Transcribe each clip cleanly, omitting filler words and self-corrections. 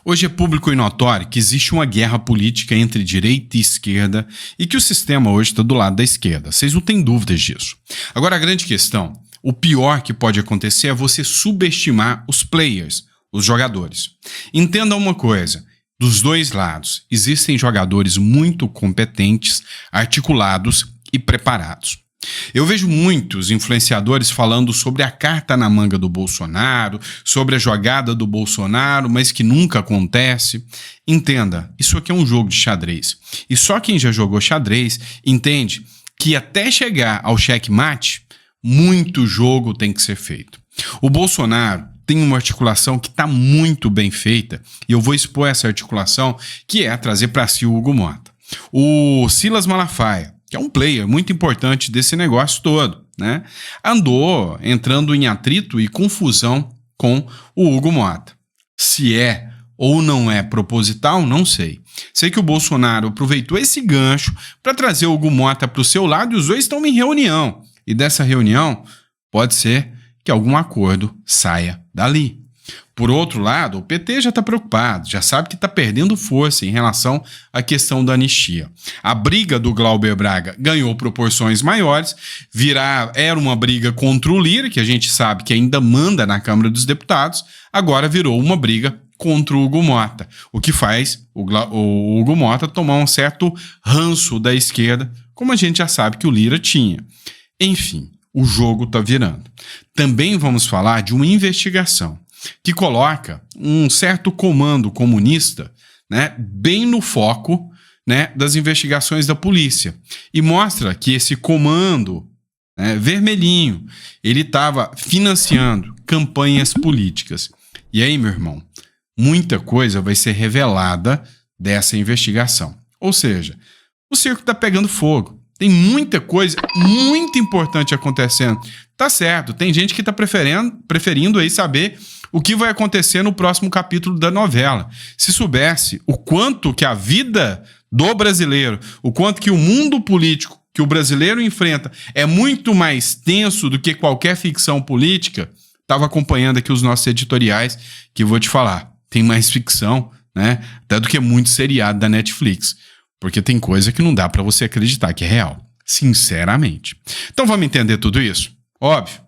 Hoje é público e notório que existe uma guerra política entre direita e esquerda e que o sistema hoje está do lado da esquerda. Vocês não têm dúvidas disso. Agora, a grande questão, o pior que pode acontecer é você subestimar os players, os jogadores. Entenda uma coisa, dos dois lados, existem jogadores muito competentes, articulados e preparados. Eu vejo muitos influenciadores falando sobre a carta na manga do Bolsonaro, sobre a jogada do Bolsonaro, mas que nunca acontece. Entenda, isso aqui é um jogo de xadrez. E só quem já jogou xadrez entende que até chegar ao checkmate, muito jogo tem que ser feito. O Bolsonaro tem uma articulação que está muito bem feita, e eu vou expor essa articulação, que é trazer para si o Hugo Mota. O Silas Malafaia, que é um player muito importante desse negócio todo, né? Andou entrando em atrito e confusão com o Hugo Mota. Se é ou não é proposital, não sei. Sei que o Bolsonaro aproveitou esse gancho para trazer o Hugo Mota para o seu lado e os dois estão em reunião. E dessa reunião, pode ser que algum acordo saia dali. Por outro lado, o PT já está preocupado, já sabe que está perdendo força em relação à questão da anistia. A briga do Glauber Braga ganhou proporções maiores, era uma briga contra o Lira, que a gente sabe que ainda manda na Câmara dos Deputados, agora virou uma briga contra o Hugo Mota, o que faz o Hugo Mota tomar um certo ranço da esquerda, como a gente já sabe que o Lira tinha. Enfim, o jogo está virando. Também vamos falar de uma investigação que coloca um certo comando comunista, né, bem no foco, né, das investigações da polícia. E mostra que esse comando, né, vermelhinho, ele estava financiando campanhas políticas. E aí, meu irmão, muita coisa vai ser revelada dessa investigação. Ou seja, o circo está pegando fogo. Tem muita coisa muito importante acontecendo. Tá certo, tem gente que está preferindo aí saber o que vai acontecer no próximo capítulo da novela. Se soubesse o quanto que a vida do brasileiro, o quanto que o mundo político que o brasileiro enfrenta é muito mais tenso do que qualquer ficção política, estava acompanhando aqui os nossos editoriais, que eu vou te falar, tem mais ficção, né, até do que muito seriado da Netflix. Porque tem coisa que não dá para você acreditar que é real, sinceramente. Então vamos entender tudo isso? Óbvio.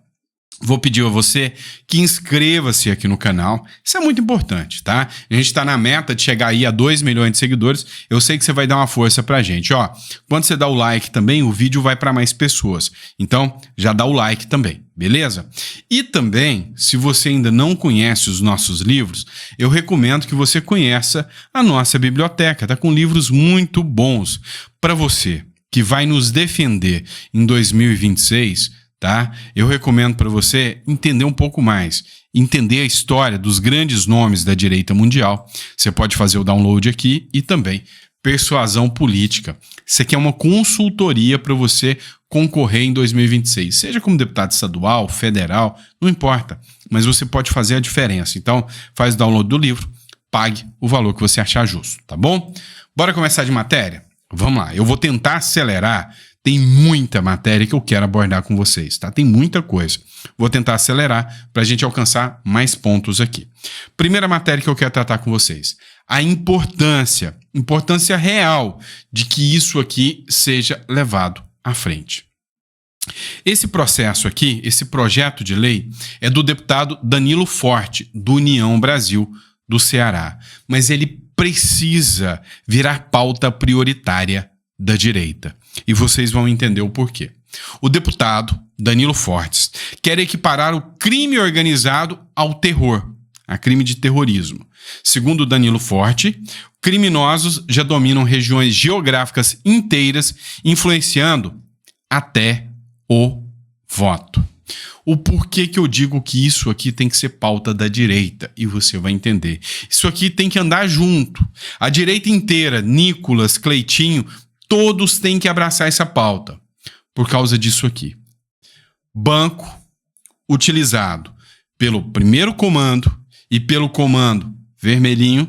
Vou pedir a você que inscreva-se aqui no canal. Isso é muito importante, tá? A gente está na meta de chegar aí a 2 milhões de seguidores. Eu sei que você vai dar uma força pra gente. Ó, quando você dá o like também, o vídeo vai para mais pessoas. Então, já dá o like também, beleza? E também, se você ainda não conhece os nossos livros, eu recomendo que você conheça a nossa biblioteca. Tá com livros muito bons para você que vai nos defender em 2026. Tá? Eu recomendo para você entender um pouco mais, entender a história dos grandes nomes da direita mundial. Você pode fazer o download aqui e também Persuasão Política. Isso aqui é uma consultoria para você concorrer em 2026, seja como deputado estadual, federal, não importa, mas você pode fazer a diferença. Então, faz o download do livro, pague o valor que você achar justo, tá bom? Bora começar de matéria? Vamos lá, eu vou tentar acelerar. Tem muita matéria que eu quero abordar com vocês, tá? Tem muita coisa. Vou tentar acelerar para a gente alcançar mais pontos aqui. Primeira matéria que eu quero tratar com vocês. A importância real de que isso aqui seja levado à frente. Esse processo aqui, esse projeto de lei, é do deputado Danilo Forte, do União Brasil, do Ceará. Mas ele precisa virar pauta prioritária da direita. E vocês vão entender o porquê. O deputado Danilo Fortes quer equiparar o crime organizado ao terror, a crime de terrorismo. Segundo Danilo Forte, criminosos já dominam regiões geográficas inteiras, influenciando até o voto. O porquê que eu digo que isso aqui tem que ser pauta da direita, e você vai entender. Isso aqui tem que andar junto. A direita inteira, Nicolas, Cleitinho, todos têm que abraçar essa pauta, por causa disso aqui. Banco utilizado pelo primeiro comando e pelo comando vermelhinho,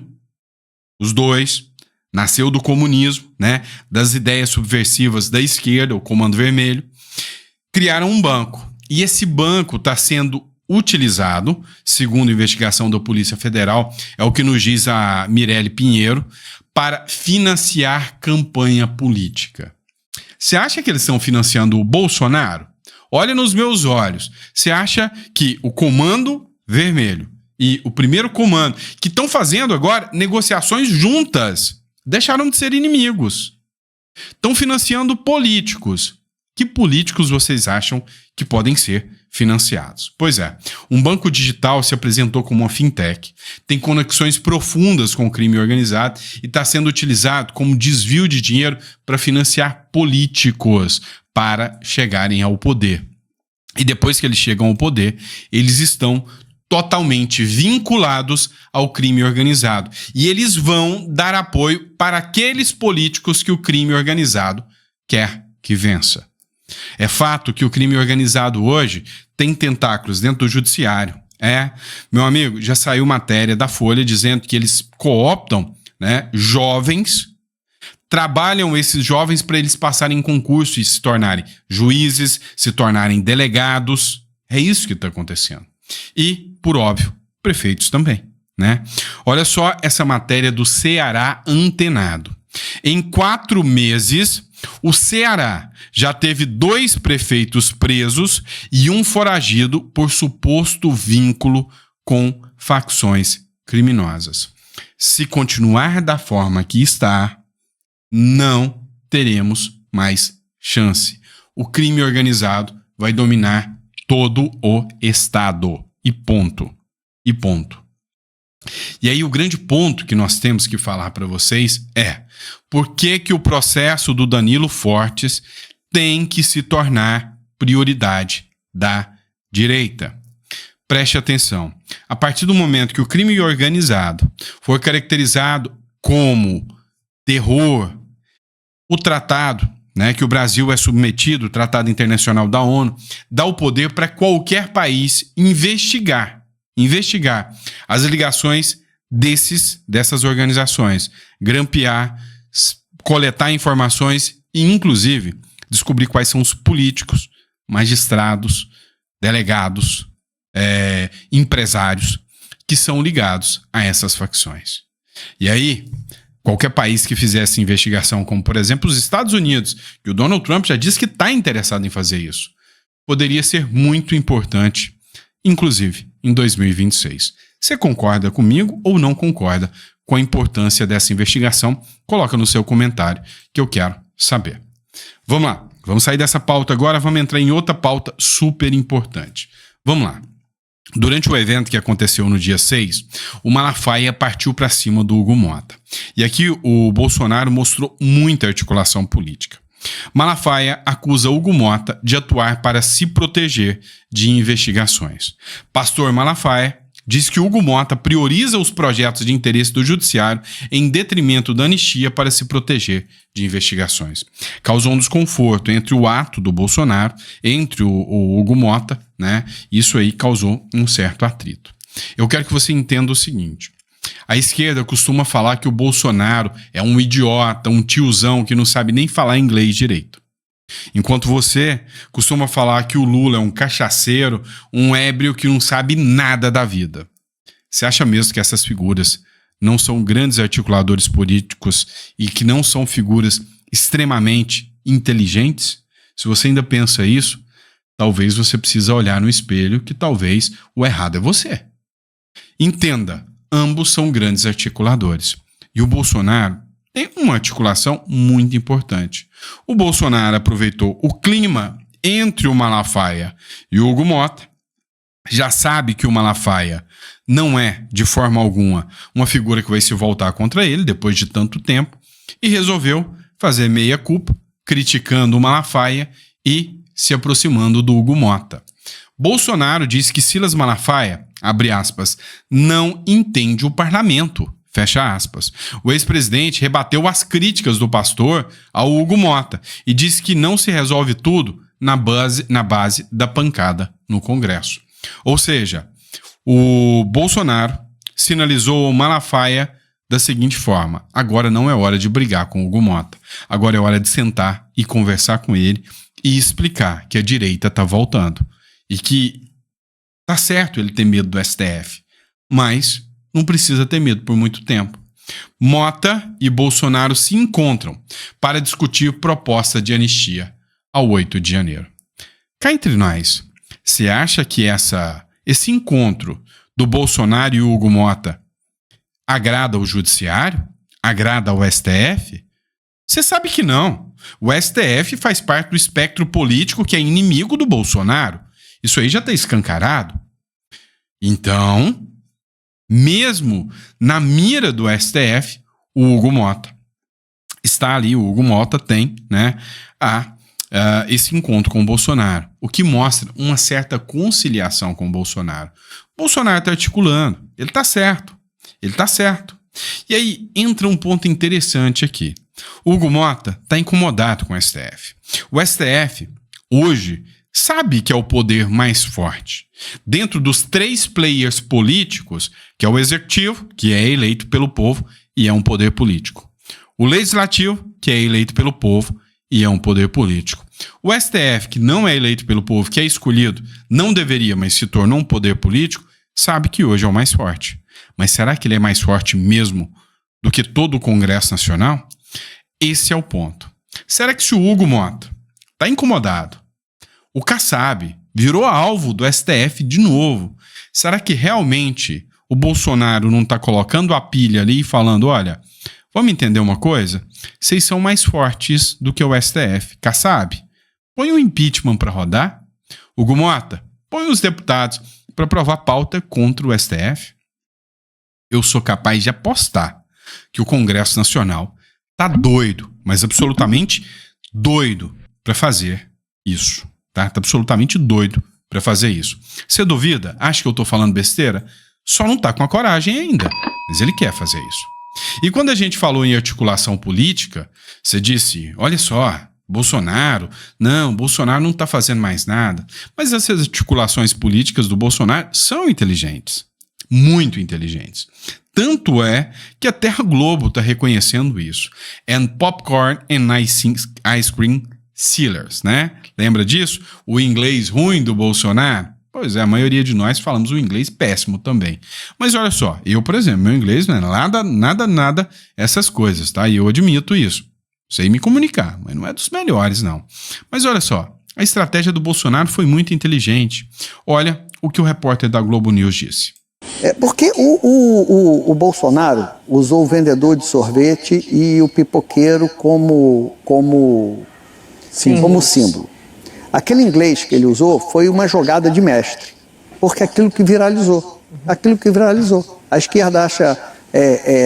os dois, nasceu do comunismo, né, das ideias subversivas da esquerda, o comando vermelho, criaram um banco. E esse banco está sendo utilizado, segundo a investigação da Polícia Federal, é o que nos diz a Mirelle Pinheiro, para financiar campanha política. Você acha que eles estão financiando o Bolsonaro? Olha nos meus olhos. Você acha que o Comando Vermelho e o primeiro comando, que estão fazendo agora negociações juntas, deixaram de ser inimigos? Estão financiando políticos. Que políticos vocês acham que podem ser financiados? Pois é, um banco digital se apresentou como uma fintech, tem conexões profundas com o crime organizado e está sendo utilizado como desvio de dinheiro para financiar políticos para chegarem ao poder. E depois que eles chegam ao poder, eles estão totalmente vinculados ao crime organizado. E eles vão dar apoio para aqueles políticos que o crime organizado quer que vença. É fato que o crime organizado hoje tem tentáculos dentro do judiciário. Meu amigo, já saiu matéria da Folha dizendo que eles cooptam, jovens, trabalham esses jovens para eles passarem em concurso e se tornarem juízes, se tornarem delegados. É isso que está acontecendo. E, por óbvio, prefeitos também, Olha só essa matéria do Ceará Antenado. Em 4 meses, o Ceará já teve 2 prefeitos presos e um foragido por suposto vínculo com facções criminosas. Se continuar da forma que está, não teremos mais chance. O crime organizado vai dominar todo o Estado. E ponto. E ponto. E aí o grande ponto que nós temos que falar para vocês é: por que o processo do Danilo Fortes tem que se tornar prioridade da direita? Preste atenção. A partir do momento que o crime organizado for caracterizado como terror, o tratado, que o Brasil é submetido, o Tratado Internacional da ONU, dá o poder para qualquer país investigar as ligações dessas organizações, grampear, coletar informações e, inclusive, descobrir quais são os políticos, magistrados, delegados, empresários que são ligados a essas facções. E aí, qualquer país que fizesse investigação, como por exemplo os Estados Unidos, que o Donald Trump já disse que está interessado em fazer isso, poderia ser muito importante, inclusive em 2026. Você concorda comigo ou não concorda com a importância dessa investigação? Coloca no seu comentário que eu quero saber. Vamos lá, vamos sair dessa pauta agora, vamos entrar em outra pauta super importante. Vamos lá. Durante o evento que aconteceu no dia 6, o Malafaia partiu para cima do Hugo Mota. E aqui o Bolsonaro mostrou muita articulação política. Malafaia acusa Hugo Mota de atuar para se proteger de investigações. Pastor Malafaia diz que Hugo Mota prioriza os projetos de interesse do judiciário em detrimento da anistia para se proteger de investigações. Causou um desconforto entre o ato do Bolsonaro, entre o Hugo Mota, Isso aí causou um certo atrito. Eu quero que você entenda o seguinte: a esquerda costuma falar que o Bolsonaro é um idiota, um tiozão que não sabe nem falar inglês direito. Enquanto você costuma falar que o Lula é um cachaceiro, um ébrio que não sabe nada da vida. Você acha mesmo que essas figuras não são grandes articuladores políticos e que não são figuras extremamente inteligentes? Se você ainda pensa isso, talvez você precise olhar no espelho que talvez o errado é você. Entenda, ambos são grandes articuladores. E o Bolsonaro tem uma articulação muito importante. O Bolsonaro aproveitou o clima entre o Malafaia e o Hugo Mota, já sabe que o Malafaia não é, de forma alguma, uma figura que vai se voltar contra ele depois de tanto tempo, e resolveu fazer meia-culpa, criticando o Malafaia e se aproximando do Hugo Mota. Bolsonaro diz que Silas Malafaia, abre aspas, não entende o parlamento, fecha aspas. O ex-presidente rebateu as críticas do pastor ao Hugo Mota e disse que não se resolve tudo na base da pancada no Congresso. Ou seja, o Bolsonaro sinalizou ao Malafaia da seguinte forma: agora não é hora de brigar com o Hugo Mota, agora é hora de sentar e conversar com ele e explicar que a direita está voltando e que Tá certo ele ter medo do STF, mas não precisa ter medo por muito tempo. Mota e Bolsonaro se encontram para discutir proposta de anistia ao 8 de janeiro. Cá entre nós, você acha que esse encontro do Bolsonaro e Hugo Mota agrada ao judiciário? Agrada ao STF? Você sabe que não. O STF faz parte do espectro político que é inimigo do Bolsonaro. Isso aí já está escancarado. Então, mesmo na mira do STF, o Hugo Mota está ali. O Hugo Mota tem, né, esse encontro com o Bolsonaro, o que mostra uma certa conciliação com o Bolsonaro. O Bolsonaro está articulando, ele está certo, E aí entra um ponto interessante aqui. O Hugo Mota está incomodado com o STF. O STF, hoje, sabe que é o poder mais forte. Dentro dos 3 players políticos, que é o executivo, que é eleito pelo povo e é um poder político. O legislativo, que é eleito pelo povo e é um poder político. O STF, que não é eleito pelo povo, que é escolhido, não deveria, mas se tornou um poder político, sabe que hoje é o mais forte. Mas será que ele é mais forte mesmo do que todo o Congresso Nacional? Esse é o ponto. Será que se o Hugo Mota está incomodado, o Kassab virou alvo do STF de novo, será que realmente o Bolsonaro não está colocando a pilha ali e falando, olha, vamos entender uma coisa? Vocês são mais fortes do que o STF. Kassab, põe o impeachment para rodar. Hugo Mota, põe os deputados para aprovar pauta contra o STF. Eu sou capaz de apostar que o Congresso Nacional tá doido, mas absolutamente doido para fazer isso, tá? Tá absolutamente doido para fazer isso. Você duvida? Acha que eu tô falando besteira? Só não tá com a coragem ainda, mas ele quer fazer isso. E quando a gente falou em articulação política, você disse, olha só, Bolsonaro não tá fazendo mais nada. Mas essas articulações políticas do Bolsonaro são inteligentes, muito inteligentes. Tanto é que a Terra Globo está reconhecendo isso. And popcorn and ice cream sealers, né? Lembra disso? O inglês ruim do Bolsonaro? Pois é, a maioria de nós falamos o inglês péssimo também. Mas olha só, eu, por exemplo, meu inglês não é nada essas coisas, tá? E eu admito isso. Sei me comunicar, mas não é dos melhores, não. Mas olha só, a estratégia do Bolsonaro foi muito inteligente. Olha o que o repórter da Globo News disse. Porque o Bolsonaro usou o vendedor de sorvete e o pipoqueiro como símbolo. Aquele inglês que ele usou foi uma jogada de mestre, porque aquilo que viralizou. A esquerda acha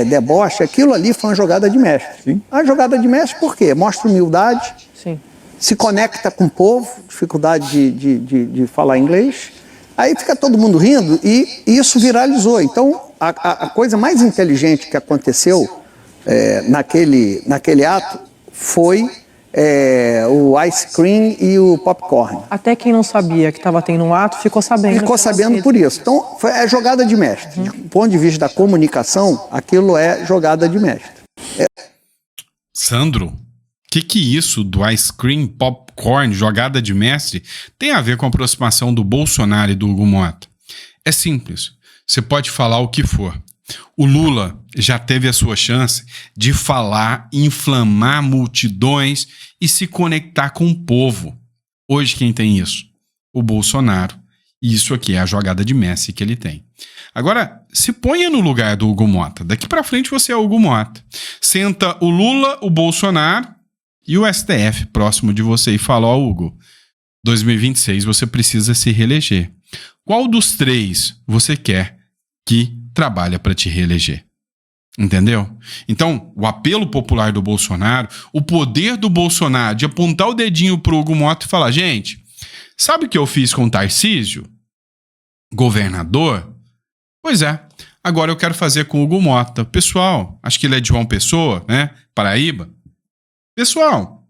deboche, aquilo ali foi uma jogada de mestre. Sim. A jogada de mestre por quê? Mostra humildade, sim, se conecta com o povo, dificuldade de falar inglês. Aí fica todo mundo rindo e isso viralizou. Então, a coisa mais inteligente que aconteceu naquele ato foi o ice cream e o popcorn. Até quem não sabia que estava tendo um ato ficou sabendo. Ficou sabendo por isso. Então, foi a jogada de mestre. Do ponto de vista da comunicação, aquilo é jogada de mestre. Sandro, o que isso do ice cream, popcorn, jogada de mestre tem a ver com a aproximação do Bolsonaro e do Hugo Mota? É simples. Você pode falar o que for. O Lula já teve a sua chance de falar, inflamar multidões e se conectar com o povo. Hoje quem tem isso? O Bolsonaro. E isso aqui é a jogada de mestre que ele tem. Agora, se ponha no lugar do Hugo Mota. Daqui pra frente você é o Hugo Mota. Senta o Lula, o Bolsonaro e o STF próximo de você e fala, ó, Hugo, 2026 você precisa se reeleger. Qual dos 3 você quer que trabalha para te reeleger? Entendeu? Então, o apelo popular do Bolsonaro, o poder do Bolsonaro de apontar o dedinho pro Hugo Mota e falar, gente, sabe o que eu fiz com o Tarcísio? Governador? Pois é, agora eu quero fazer com o Hugo Mota. Pessoal, acho que ele é de João Pessoa, né? Paraíba. Pessoal,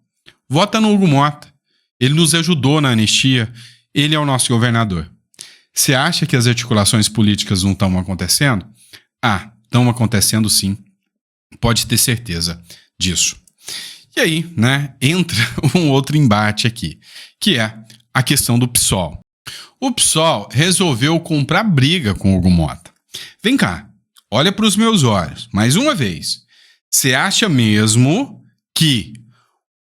vota no Hugo Mota. Ele nos ajudou na anistia. Ele é o nosso governador. Você acha que as articulações políticas não estão acontecendo? Estão acontecendo sim. Pode ter certeza disso. E aí, né, entra um outro embate aqui, que é a questão do PSOL. o PSOL resolveu comprar briga com o Hugo Motta. Vem cá, olha para os meus olhos, mais uma vez. Você acha mesmo que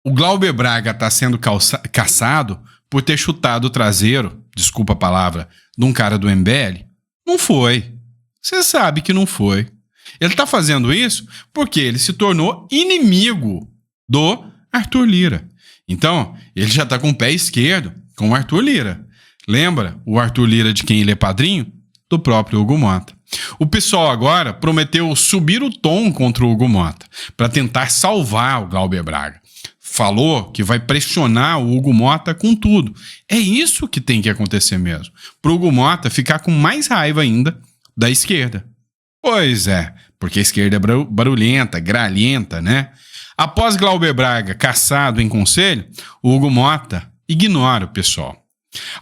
o Glauber Braga está sendo caçado por ter chutado o traseiro, desculpa a palavra, de um cara do MBL? Não foi. Você sabe que não foi. Ele está fazendo isso porque ele se tornou inimigo do Arthur Lira. Então, ele já está com o pé esquerdo com o Arthur Lira. Lembra o Arthur Lira de quem ele é padrinho? Do próprio Hugo Motta. O PSOL agora prometeu subir o tom contra o Hugo Motta para tentar salvar o Glauber Braga. Falou que vai pressionar o Hugo Motta com tudo. É isso que tem que acontecer mesmo. Para o Hugo Motta ficar com mais raiva ainda da esquerda. Pois é, porque a esquerda é barulhenta, gralhenta, né? Após Glauber Braga caçado em conselho, o Hugo Motta ignora o PSOL.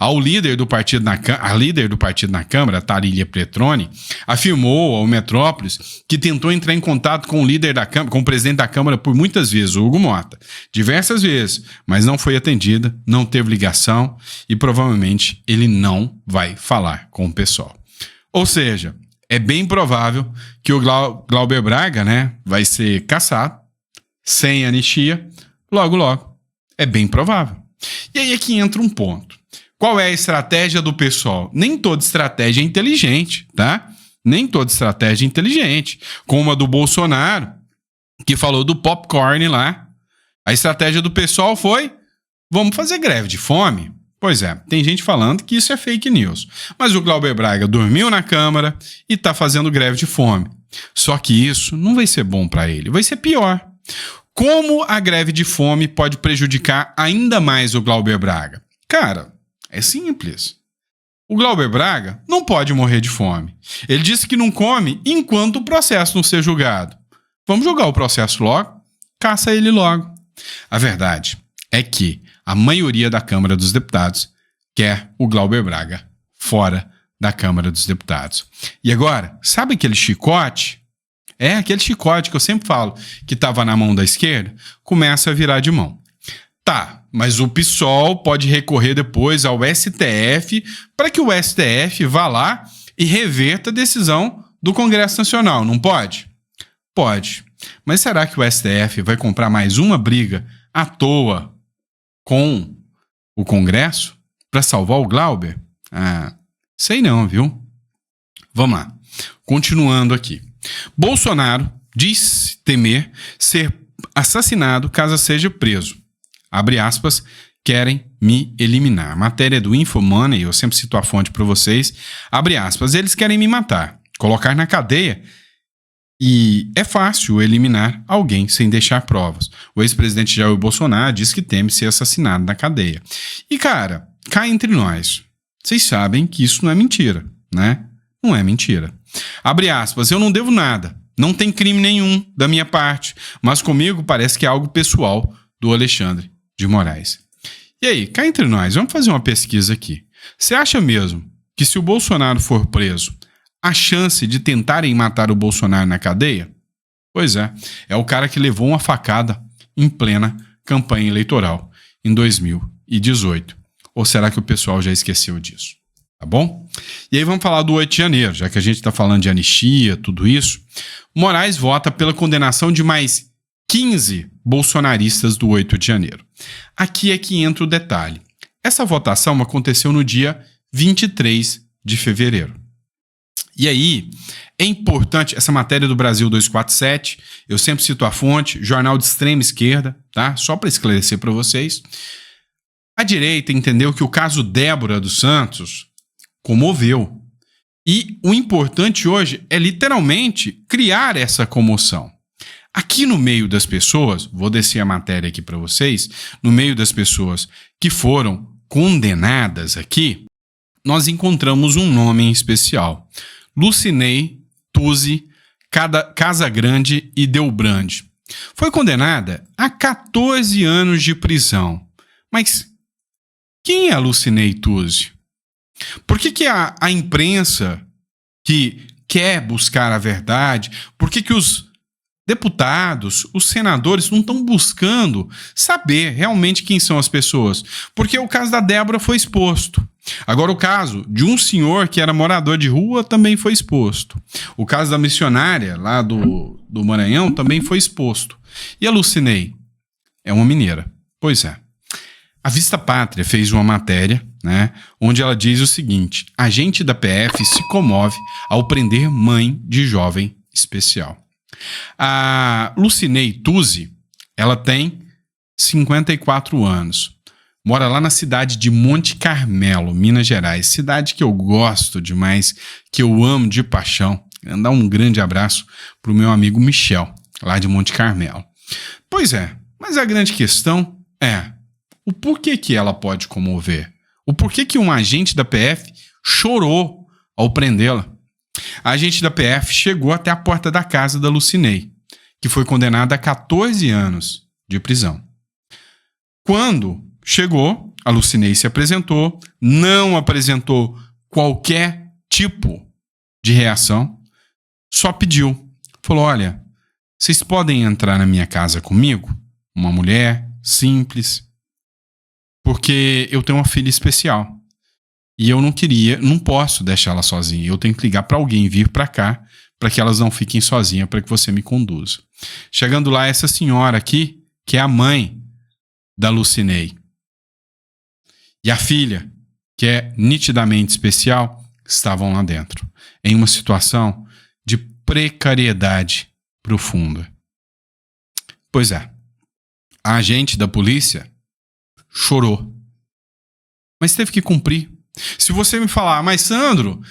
A líder do partido na Câmara, Tharília Petroni, afirmou ao Metrópolis que tentou entrar em contato com o líder da Câmara, com o presidente da Câmara por muitas vezes, o Hugo Motta, diversas vezes, mas não foi atendida, não teve ligação e provavelmente ele não vai falar com o PSOL. Ou seja, é bem provável que o Glauber Braga, né, vai ser caçado sem anistia logo logo. É bem provável. E aí é que entra um ponto. Qual é a estratégia do PSOL? Nem toda estratégia é inteligente, tá? Nem toda estratégia é inteligente. Como a do Bolsonaro, que falou do popcorn lá. A estratégia do PSOL foi: vamos fazer greve de fome? Pois é, tem gente falando que isso é fake news. Mas o Glauber Braga dormiu na Câmara e tá fazendo greve de fome. Só que isso não vai ser bom para ele, vai ser pior. Como a greve de fome pode prejudicar ainda mais o Glauber Braga? Cara, é simples. O Glauber Braga não pode morrer de fome. Ele disse que não come enquanto o processo não ser julgado. Vamos julgar o processo logo? Caça ele logo. A verdade é que a maioria da Câmara dos Deputados quer o Glauber Braga fora da Câmara dos Deputados. E agora, sabe aquele chicote? É aquele chicote que eu sempre falo que estava na mão da esquerda, começa a virar de mão. Tá, mas o PSOL pode recorrer depois ao STF para que o STF vá lá e reverta a decisão do Congresso Nacional, não pode? Pode. Mas será que o STF vai comprar mais uma briga à toa com o Congresso para salvar o Glauber? Ah, sei não, viu? Vamos lá. Continuando aqui. Bolsonaro diz temer ser assassinado caso seja preso. Abre aspas, querem me eliminar. Matéria do Infomoney, eu sempre cito a fonte para vocês. Abre aspas, eles querem me matar, colocar na cadeia. E é fácil eliminar alguém sem deixar provas. O ex-presidente Jair Bolsonaro diz que teme ser assassinado na cadeia. E cara, cá entre nós, vocês sabem que isso não é mentira, né? Não é mentira. Abre aspas, eu não devo nada, não tem crime nenhum da minha parte, mas comigo parece que é algo pessoal do Alexandre de Moraes. E aí, cá entre nós, vamos fazer uma pesquisa aqui. Você acha mesmo que se o Bolsonaro for preso, a chance de tentarem matar o Bolsonaro na cadeia? Pois é o cara que levou uma facada em plena campanha eleitoral em 2018. Ou será que o pessoal já esqueceu disso? Tá bom? E aí vamos falar do 8 de janeiro, já que a gente está falando de anistia, tudo isso. Moraes vota pela condenação de mais 15 bolsonaristas do 8 de janeiro. Aqui é que entra o detalhe. Essa votação aconteceu no dia 23 de fevereiro. E aí, é importante, essa matéria do Brasil 247, eu sempre cito a fonte, jornal de extrema esquerda, tá? Só para esclarecer para vocês. A direita entendeu que o caso Débora dos Santos comoveu. E o importante hoje é literalmente criar essa comoção. Aqui no meio das pessoas, vou descer a matéria aqui para vocês, no meio das pessoas que foram condenadas aqui, nós encontramos um nome em especial. Lucinei Tuzi Casagrande e Delbrande. Foi condenada a 14 anos de prisão. Mas quem é a Lucinei Tuzi? Por que a imprensa que quer buscar a verdade, por que os deputados, os senadores não estão buscando saber realmente quem são as pessoas. Porque o caso da Débora foi exposto. Agora, o caso de um senhor que era morador de rua também foi exposto. O caso da missionária lá do Maranhão também foi exposto. E a Lucinei é uma mineira. Pois é. A Vista Pátria fez uma matéria, né, onde ela diz o seguinte: agente da PF se comove ao prender mãe de jovem especial. A Lucinei Tuzi, ela tem 54 anos. Mora lá na cidade de Monte Carmelo, Minas Gerais. Cidade que eu gosto demais, que eu amo de paixão. Quero dar um grande abraço pro meu amigo Michel, lá de Monte Carmelo. Pois é, mas a grande questão é o porquê que ela pode comover. O porquê que um agente da PF chorou ao prendê-la. A agente da PF chegou até a porta da casa da Lucinei, que foi condenada a 14 anos de prisão. Quando chegou, a Lucinei se apresentou, não apresentou qualquer tipo de reação, só pediu. Falou: olha, vocês podem entrar na minha casa comigo? Uma mulher simples, porque eu tenho uma filha especial. E eu não posso deixar ela sozinha. Eu tenho que ligar para alguém vir para cá, para que elas não fiquem sozinhas, para que você me conduza. Chegando lá, essa senhora aqui, que é a mãe da Lucinei, e a filha, que é nitidamente especial, estavam lá dentro, em uma situação de precariedade profunda. Pois é, a agente da polícia chorou, mas teve que cumprir. Se você me falar: mas Sandro,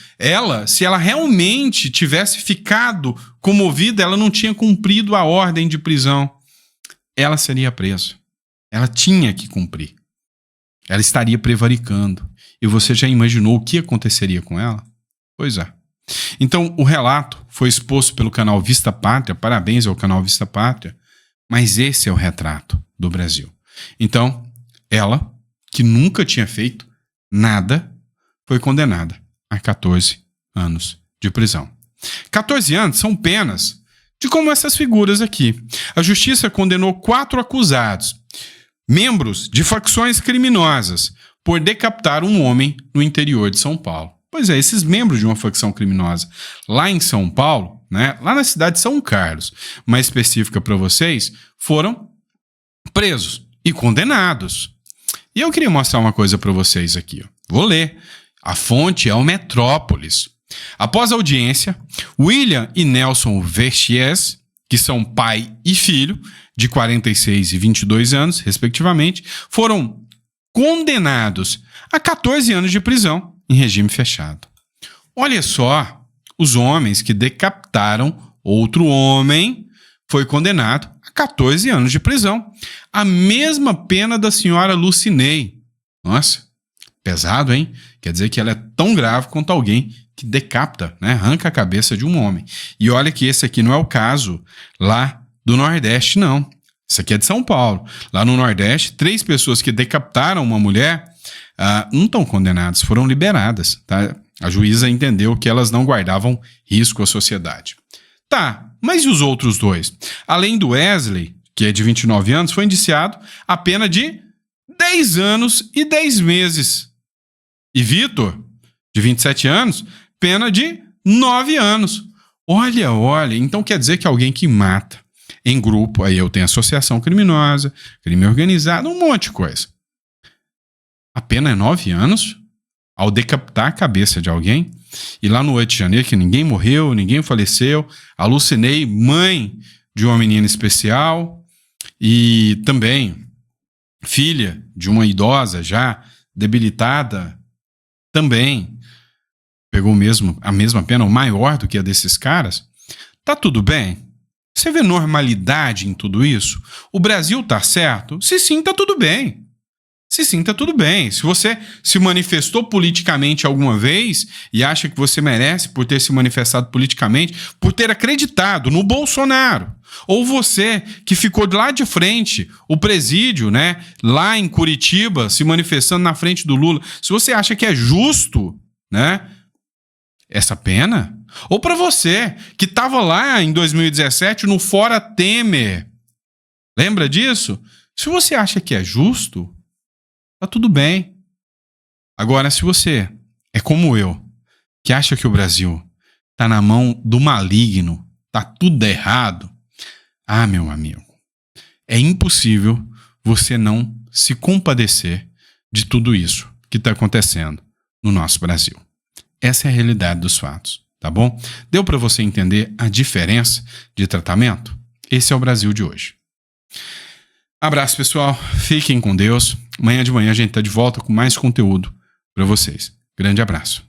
se ela realmente tivesse ficado comovida, ela não tinha cumprido a ordem de prisão, ela seria presa. Ela tinha que cumprir. Ela estaria prevaricando. E você já imaginou o que aconteceria com ela? Pois é. Então, o relato foi exposto pelo canal Vista Pátria. Parabéns ao canal Vista Pátria. Mas esse é o retrato do Brasil. Então, ela, que nunca tinha feito nada, foi condenada a 14 anos de prisão. 14 anos são penas de como essas figuras aqui. A justiça condenou 4 acusados, membros de facções criminosas, por decapitar um homem no interior de São Paulo. Pois é, esses membros de uma facção criminosa lá em São Paulo, né, lá na cidade de São Carlos, mais específica para vocês, foram presos e condenados. E eu queria mostrar uma coisa para vocês aqui. Vou ler. A fonte é o Metrópolis. Após a audiência, William e Nelson Verchies, que são pai e filho, de 46 e 22 anos, respectivamente, foram condenados a 14 anos de prisão em regime fechado. Olha só, os homens que decapitaram outro homem foi condenado a 14 anos de prisão. A mesma pena da senhora Lucinei. Nossa, pesado, hein? Quer dizer que ela é tão grave quanto alguém que decapita, né? Arranca a cabeça de um homem. E olha que esse aqui não é o caso lá do Nordeste, não. Isso aqui é de São Paulo. Lá no Nordeste, 3 pessoas que decapitaram uma mulher não estão condenadas, foram liberadas. Tá? A juíza entendeu que elas não guardavam risco à sociedade. Tá, mas e os outros 2? Além do Wesley, que é de 29 anos, foi indiciado a pena de 10 anos e 10 meses. E Vitor, de 27 anos, pena de 9 anos. Olha, então quer dizer que alguém que mata em grupo, aí eu tenho associação criminosa, crime organizado, um monte de coisa. A pena é 9 anos ao decapitar a cabeça de alguém. E lá no 8 de janeiro, que ninguém morreu, ninguém faleceu, a Lucinei, mãe de uma menina especial e também filha de uma idosa já debilitada, também pegou a mesma pena, ou maior do que a desses caras. Tá tudo bem? Você vê normalidade em tudo isso? O Brasil tá certo? Se sim, tá tudo bem. Se sim, tá tudo bem. Se você se manifestou politicamente alguma vez e acha que você merece por ter se manifestado politicamente, por ter acreditado no Bolsonaro, ou você que ficou lá de frente, o presídio, né, lá em Curitiba, se manifestando na frente do Lula, se você acha que é justo, né, essa pena, Ou para você que estava lá em 2017 no Fora Temer. Lembra disso? Se você acha que é justo, tá tudo bem. Agora, se você é como eu, que acha que o Brasil tá na mão do maligno, tá tudo errado, meu amigo, é impossível você não se compadecer de tudo isso que está acontecendo no nosso Brasil. Essa é a realidade dos fatos, tá bom? Deu para você entender a diferença de tratamento? Esse é o Brasil de hoje. Abraço, pessoal. Fiquem com Deus. Amanhã de manhã a gente tá de volta com mais conteúdo para vocês. Grande abraço.